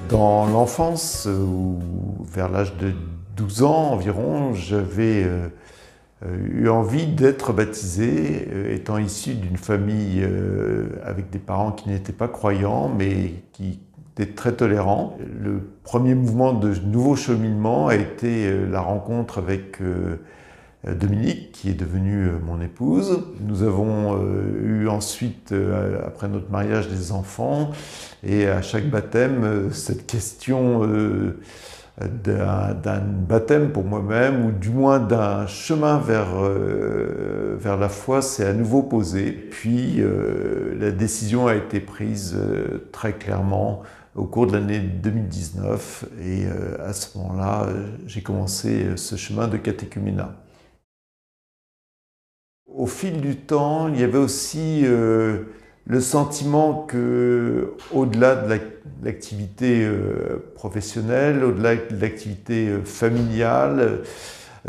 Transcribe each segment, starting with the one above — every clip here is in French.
Dans l'enfance, ou vers l'âge de 12 ans environ, j'avais eu envie d'être baptisé, étant issu d'une famille avec des parents qui n'étaient pas croyants, mais qui étaient très tolérants. Le premier mouvement de nouveau cheminement a été la rencontre avec Dominique, qui est devenue mon épouse. Nous avons eu ensuite, après notre mariage, des enfants, et à chaque baptême, cette question d'un baptême pour moi-même, ou du moins d'un chemin vers la foi, s'est à nouveau posée. Puis la décision a été prise très clairement au cours de l'année 2019, et à ce moment-là, j'ai commencé ce chemin de catéchuménat. Au fil du temps, il y avait aussi le sentiment que, au-delà de l'activité professionnelle, au-delà de l'activité familiale,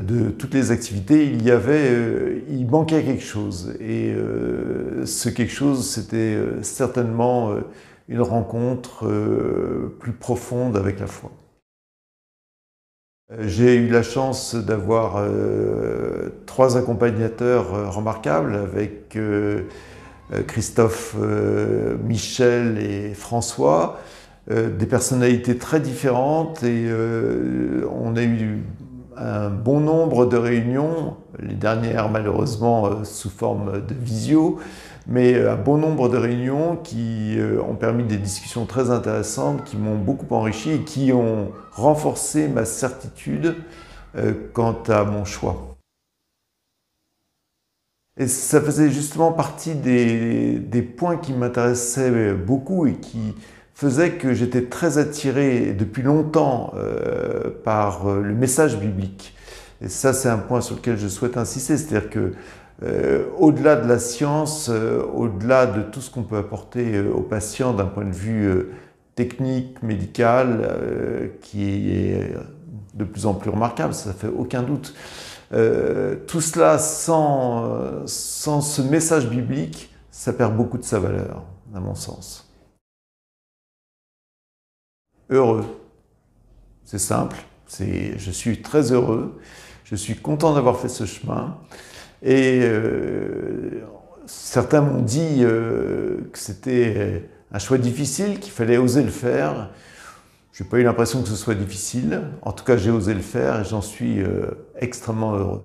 de toutes les activités, il manquait quelque chose. Et ce quelque chose, c'était certainement une rencontre plus profonde avec la foi. J'ai eu la chance d'avoir 3 accompagnateurs remarquables avec Christophe, Michel et François, des personnalités très différentes, et on a eu un bon nombre de réunions, les dernières malheureusement sous forme de visio, mais un bon nombre de réunions qui ont permis des discussions très intéressantes, qui m'ont beaucoup enrichi et qui ont renforcé ma certitude quant à mon choix. Et ça faisait justement partie des points qui m'intéressaient beaucoup et qui faisaient que j'étais très attiré depuis longtemps par le message biblique. Et ça, c'est un point sur lequel je souhaite insister, c'est-à-dire que au-delà de la science, au-delà de tout ce qu'on peut apporter aux patients d'un point de vue technique, médical, qui est de plus en plus remarquable, ça ne fait aucun doute. Tout cela, sans ce message biblique, ça perd beaucoup de sa valeur, à mon sens. Heureux, c'est simple, je suis très heureux, je suis content d'avoir fait ce chemin. Et certains m'ont dit que c'était un choix difficile, qu'il fallait oser le faire. Je n'ai pas eu l'impression que ce soit difficile. En tout cas, j'ai osé le faire et j'en suis extrêmement heureux.